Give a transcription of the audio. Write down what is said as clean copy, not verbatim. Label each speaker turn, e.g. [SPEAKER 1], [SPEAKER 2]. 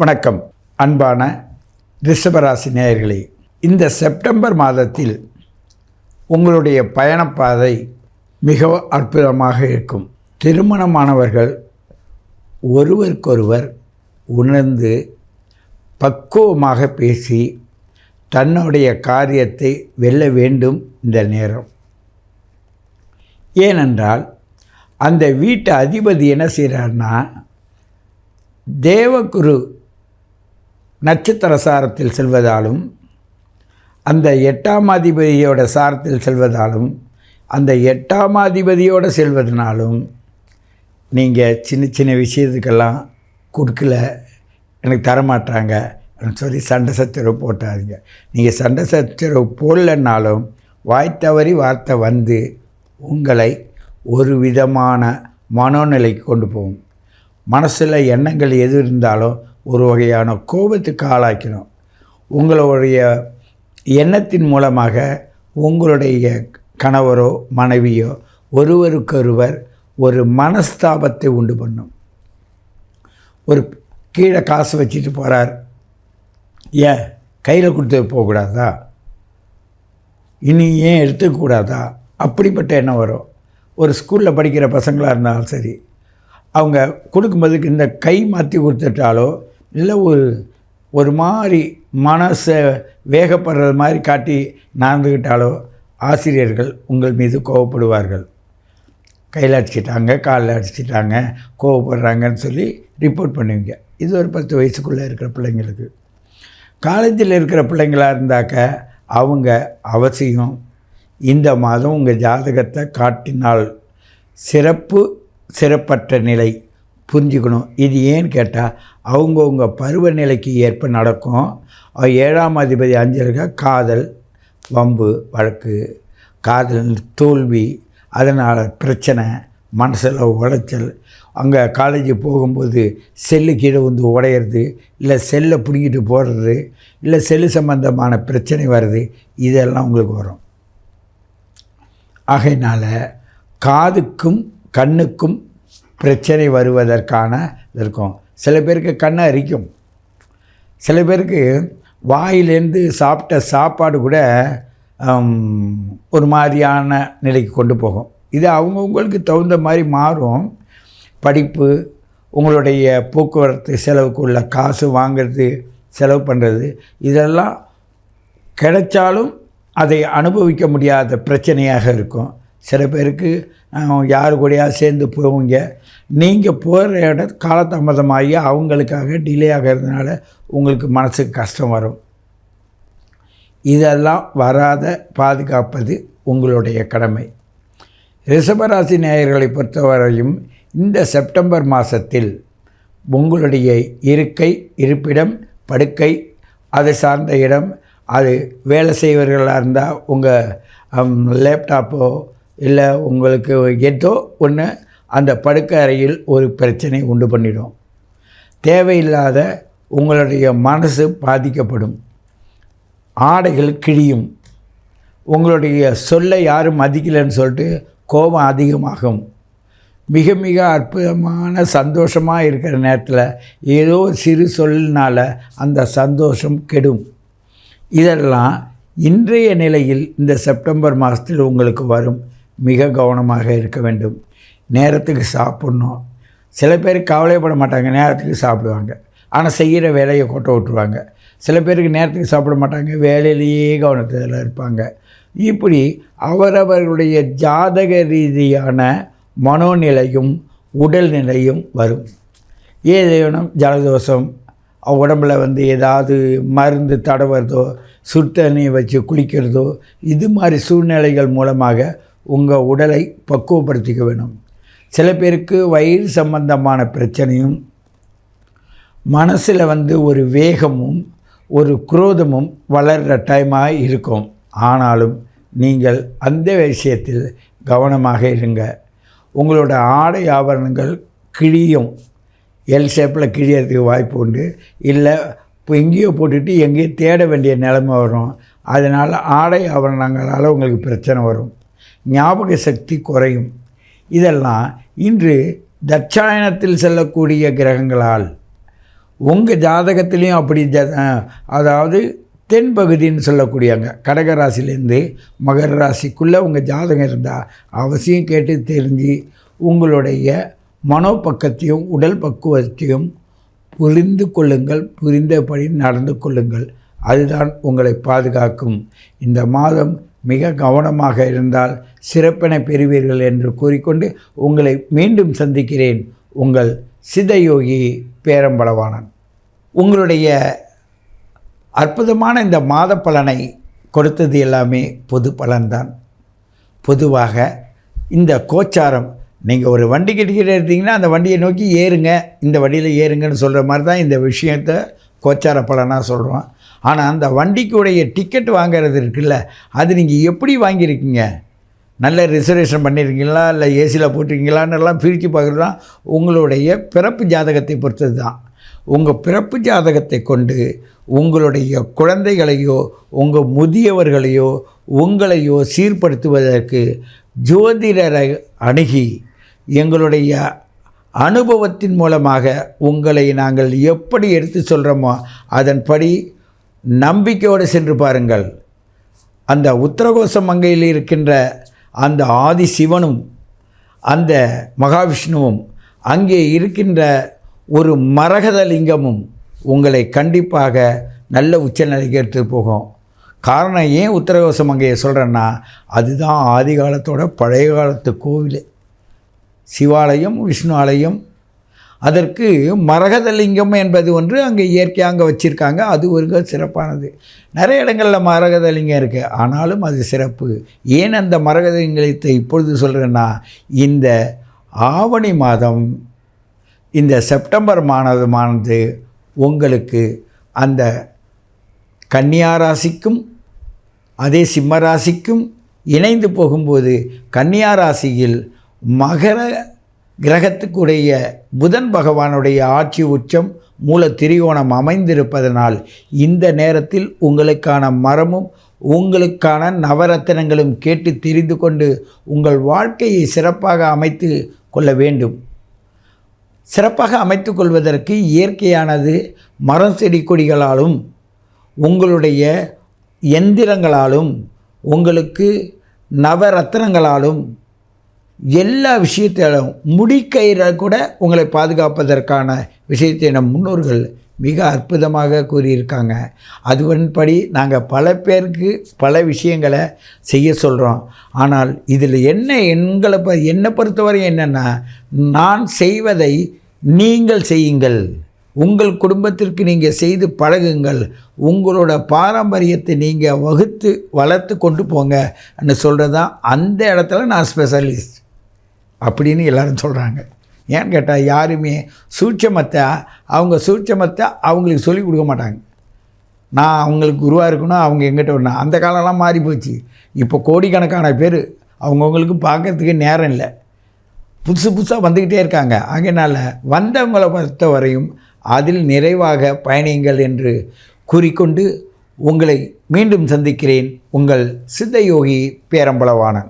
[SPEAKER 1] வணக்கம் அன்பான ரிஷபராசி நேயர்களே, இந்த செப்டம்பர் மாதத்தில் உங்களுடைய பயணப்பாதை மிகவும் அற்புதமாக இருக்கும். திருமணமானவர்கள் ஒருவருக்கொருவர் உணர்ந்து பக்குவமாக பேசி தன்னுடைய காரியத்தை வெல்ல வேண்டும் இந்த நேரம். ஏனென்றால் அந்த வீட்டு அதிபதி என்ன செய்கிறார்னா, தேவகுரு நட்சத்திர சாரத்தில் செல்வதாலும் அந்த 8ஆம் அதிபதியோட சாரத்தில் செல்வதாலும் அந்த 8ஆம் அதிபதியோடு செல்வதனாலும் நீங்கள் சின்ன சின்ன விஷயத்துக்கெல்லாம் கொடுக்கல, எனக்கு தரமாட்டாங்க சொல்லி சண்டை சச்சரவு போட்டாதீங்க. நீங்கள் சண்டை சச்சரவு போடலன்னாலும் வாய் தவறி வார்த்தை வந்து உங்களை ஒரு விதமான மனோநிலைக்கு கொண்டு போகும். மனசில் எண்ணங்கள் எது இருந்தாலும் ஒரு வகையான கோபத்துக்கு ஆளாக்கணும். உங்களுடைய எண்ணத்தின் மூலமாக உங்களுடைய கணவரோ மனைவியோ ஒருவருக்கொருவர் ஒரு மனஸ்தாபத்தை உண்டு பண்ணும். ஒரு கீழே காசு வச்சுட்டு போகிறார், ஏன் கையில் கொடுத்து போகக்கூடாதா, இனி ஏன் எடுத்துக்கூடாதா, அப்படிப்பட்ட எண்ணம் வரும். ஒரு ஸ்கூலில் படிக்கிற பசங்களாக இருந்தாலும் சரி, அவங்க கொடுக்கும்போதுக்கு இந்த கை மாற்றி கொடுத்துட்டாலோ இல்லை ஒரு மாதிரி மனசை வேகப்படுறது மாதிரி காட்டி நடந்துக்கிட்டாலோ ஆசிரியர்கள் உங்கள் மீது கோவப்படுவார்கள். கையில் அடிச்சிட்டாங்க, காலில் அடிச்சிட்டாங்க, கோவப்படுறாங்கன்னு சொல்லி ரிப்போர்ட் பண்ணுவீங்க. இது ஒரு 10 வயசுக்குள்ளே இருக்கிற பிள்ளைங்களுக்கு. காலேஜில் இருக்கிற பிள்ளைங்களாக இருந்தாக்க அவங்க அவசியம் இந்த மாதம் உங்கள் ஜாதகத்தை காட்டினால் சிறப்பற்ற நிலை புரிஞ்சுக்கணும். இது ஏன்னு கேட்டால் அவங்கவுங்க பருவநிலைக்கு ஏற்ப நடக்கும். 7ஆம் அதிபதி 5 இருக்க காதல், வம்பு வழக்கு, காதல் தோல்வி, அதனால் பிரச்சனை, மனசில் உளைச்சல், அங்கே காலேஜ் போகும்போது செல்லு கீழே வந்து உடையிறது, இல்லை செல்லை பிடிங்கிட்டு போடுறது, இல்லை செல்லு சம்பந்தமான பிரச்சனை வருது, இதெல்லாம் உங்களுக்கு வரும். ஆகையினால் காதுக்கும் கண்ணுக்கும் பிரச்சனை வருவதற்கான இருக்கும். சில பேருக்கு கண்ணை அரிக்கும், சில பேருக்கு வாயிலேருந்து சாப்பிட்ட சாப்பாடு கூட ஒரு மாதிரியான நிலைக்கு கொண்டு போகும். இது அவங்கவுங்களுக்கு தகுந்த மாதிரி மாறும். படிப்பு, உங்களுடைய போக்குவரத்து செலவுக்கு உள்ள காசு வாங்கிறது, செலவு பண்ணுறது, இதெல்லாம் கிடைச்சாலும் அதை அனுபவிக்க முடியாத பிரச்சனையாக இருக்கும். சில பேருக்கு யாரு கூடயா சேர்ந்து போவீங்க, நீங்கள் போகிற இடம் காலதாமதமாகி அவங்களுக்காக டிலே ஆகிறதுனால உங்களுக்கு மனசுக்கு கஷ்டம் வரும். இதெல்லாம் வராத பாதுகாப்பது உங்களுடைய கடமை. ரிஷபராசி நேயர்களை பொறுத்தவரையும் இந்த செப்டம்பர் மாதத்தில் உங்களுடைய இருப்பிடம், படுக்கை, அதை சார்ந்த இடம், அது வேலை செய்வர்களாக இருந்தால் உங்கள் லேப்டாப்போ இல்லை உங்களுக்கு ஏதோ ஒன்று அந்த படுக்கை அறையில் ஒரு பிரச்சனை உண்டு பண்ணிடும். தேவையில்லாத உங்களுடைய மனசு பாதிக்கப்படும், ஆடைகள் கிழியும், உங்களுடைய சொல்லை யாரும் மதிக்கலைன்னு சொல்லிட்டு கோபம் அதிகமாகும். மிக மிக அற்புதமான சந்தோஷமாக இருக்கிற நேரத்தில் ஏதோ சிறு சொல்லினால் அந்த சந்தோஷம் கெடும். இதெல்லாம் இன்றைய நிலையில் இந்த செப்டம்பர் மாதத்தில் உங்களுக்கு வரும். மிக கவனமாக இருக்க வேண்டும். நேரத்துக்கு சாப்பிட்ணும். சில பேர் கவலைப்பட மாட்டாங்க, நேரத்துக்கு சாப்பிடுவாங்க, ஆனால் செய்கிற வேலையை கொட்ட விட்டுருவாங்க. சில பேருக்கு நேரத்துக்கு சாப்பிட மாட்டாங்க, வேலையிலேயே கவனத்தில் இருப்பாங்க. இப்படி அவரவர்களுடைய ஜாதக ரீதியான மனோநிலையும் உடல்நிலையும் வரும். ஏதேனும் ஜலதோஷம், உடம்பில் ஏதாவது மருந்து தடவுறதோ, சுடுதண்ணியை வச்சு குளிக்கிறதோ, இது மாதிரி சூழ்நிலைகள் மூலமாக உங்கள் உடலை பக்குவப்படுத்திக்க வேணும். சில பேருக்கு வயிறு சம்பந்தமான பிரச்சனையும், மனசில் ஒரு வேகமும் ஒரு குரோதமும் வளர்கிற டைமாக இருக்கும். ஆனாலும் நீங்கள் அந்த விஷயத்தில் கவனமாக இருங்க. உங்களோட ஆடை ஆபரணங்கள் கிழியும், எல் ஷேப்பில் கிழியறதுக்கு வாய்ப்பு உண்டு. இல்லை இப்போ எங்கேயோ போட்டுட்டு எங்கேயோ தேட வேண்டிய நிலைமை வரும். அதனால் ஆடை ஆபரணங்களால் உங்களுக்கு பிரச்சனை வரும். ஞாபக சக்தி குறையும். இதெல்லாம் இன்று தட்சாயனத்தில் செல்லக்கூடிய கிரகங்களால் உங்கள் ஜாதகத்துலேயும் அப்படி அதாவது தென்பகுதின்னு சொல்லக்கூடியவங்க கடகராசிலேருந்து மகர ராசிக்குள்ளே உங்கள் ஜாதகம் இருந்தால் அவசியம் கேட்டு தெரிஞ்சு உங்களுடைய மனோபக்கத்தையும் உடல் பக்குவத்தையும் புரிந்து கொள்ளுங்கள், புரிந்தபடி நடந்து கொள்ளுங்கள். அதுதான் உங்களை பாதுகாக்கும். இந்த மாதம் மிக கவனமாக இருந்தால் சிறப்பினை பெறுவீர்கள் என்று கூறிக்கொண்டு உங்களை மீண்டும் சந்திக்கிறேன். உங்கள் சித்தயோகி பேரம்பளவாணன். உங்களுடைய அற்புதமான இந்த மாத பலனை கொடுத்தது எல்லாமே பொது பலன்தான். பொதுவாக இந்த கோச்சாரம், நீங்கள் ஒரு வண்டி கட்டிக்கிட்டே இருந்தீங்கன்னா அந்த வண்டியை நோக்கி ஏறுங்க, இந்த வண்டியில் ஏறுங்கன்னு சொல்கிற மாதிரி தான் இந்த விஷயத்தை கோச்சார பலனாக சொல்கிறோம். ஆனால் அந்த வண்டிக்குடைய டிக்கெட் வாங்கிறது இருக்குல்ல, அது நீங்கள் எப்படி வாங்கியிருக்கீங்க, நல்ல ரிசர்வேஷன் பண்ணியிருக்கீங்களா இல்லை ஏசியில் போட்டிருக்கீங்களான்னெல்லாம் பிரித்து பார்க்குறது தான் உங்களுடைய பிறப்பு ஜாதகத்தை பொறுத்தது தான். உங்கள் பிறப்பு ஜாதகத்தை கொண்டு உங்களுடைய குழந்தைகளையோ உங்கள் முதியவர்களையோ உங்களையோ சீர்படுத்துவதற்கு ஜோதிடரை அணுகி எங்களுடைய அனுபவத்தின் மூலமாக உங்களை நாங்கள் எப்படி எடுத்து சொல்கிறோமோ அதன்படி நம்பிக்கையோடு சென்று பாருங்கள். அந்த உத்தரகோச மங்கையில் இருக்கின்ற அந்த ஆதி சிவனும் அந்த மகாவிஷ்ணுவும் அங்கே இருக்கின்ற ஒரு மரகத லிங்கமும் உங்களை கண்டிப்பாக நல்ல உச்சநிலைக்கு எடுத்து போகும். காரணம் ஏன் உத்தரகோச மங்கையை சொல்கிறேன்னா, அதுதான் ஆதி காலத்தோட பழைய காலத்து கோவில், சிவாலயம், விஷ்ணு ஆலயம். அதற்கு மரகதலிங்கம் என்பது ஒன்று அங்கே இயற்கையாக அங்கே வச்சுருக்காங்க. அது ஒரு சிறப்பானது. நிறைய இடங்களில் மரகதலிங்கம் இருக்குது, ஆனாலும் அது சிறப்பு. ஏன் அந்த மரகதலிங்கத்தை இப்பொழுது சொல்கிறேன்னா, இந்த ஆவணி மாதம், இந்த செப்டம்பர் மாதமானது உங்களுக்கு அந்த கன்னியா ராசிக்கும் அதே சிம்ம ராசிக்கும் இணைந்து போகும்போது கன்னியா ராசியில் மகர கிரகத்துக்குடைய புதன் பகவானுடைய ஆட்சி உச்சம் மூல திரிகோணம் அமைந்திருப்பதனால் இந்த நேரத்தில் உங்களுக்கான மரமும் உங்களுக்கான நவரத்தினங்களும் கேட்டு தெரிந்து கொண்டு உங்கள் வாழ்க்கையை சிறப்பாக அமைத்து கொள்ள வேண்டும். சிறப்பாக அமைத்து கொள்வதற்கு இயற்கையானது மரம் செடி கொடிகளாலும் உங்களுடைய எந்திரங்களாலும் உங்களுக்கு நவரத்தினங்களாலும் எல்லா விஷயத்திலும் முடிக்கயிறை கூட உங்களை பாதுகாப்பதற்கான விஷயத்தை நம் முன்னோர்கள் மிக அற்புதமாக கூறியிருக்காங்க. அதுவன்படி நாங்கள் பல பேருக்கு பல விஷயங்களை செய்ய சொல்கிறோம். ஆனால் இதில் என்னை பொறுத்தவரை என்னென்னா, நான் செய்வதை நீங்கள் செய்யுங்கள், உங்கள் குடும்பத்திற்கு நீங்கள் செய்து பழகுங்கள், உங்களோட பாரம்பரியத்தை நீங்கள் வகுத்து வளர்த்து கொண்டு போங்கன்னு சொல்கிறது தான். அந்த இடத்துல நான் ஸ்பெஷலிஸ்ட் அப்படின்னு எல்லோரும் சொல்கிறாங்க. ஏன்னு கேட்டால் யாருமே சூட்சமத்தை அவங்களுக்கு சொல்லிக் கொடுக்க மாட்டாங்க. நான் அவங்களுக்கு குருவாக இருக்கணும், அவங்க எங்கிட்ட வரணும். அந்த காலம்லாம் மாறி போச்சு. இப்போ கோடிக்கணக்கான பேர் அவங்கவுங்களுக்கு பார்க்கறதுக்கு நேரம் இல்லை, புதுசாக வந்துக்கிட்டே இருக்காங்க. அதனால் வந்தவங்களை பொறுத்த வரையும் அதில் நிறைவாக பயணியுங்கள் என்று கூறிக்கொண்டு உங்களை மீண்டும் சந்திக்கிறேன். உங்கள் சித்தயோகி பேரம்பளவாணன்.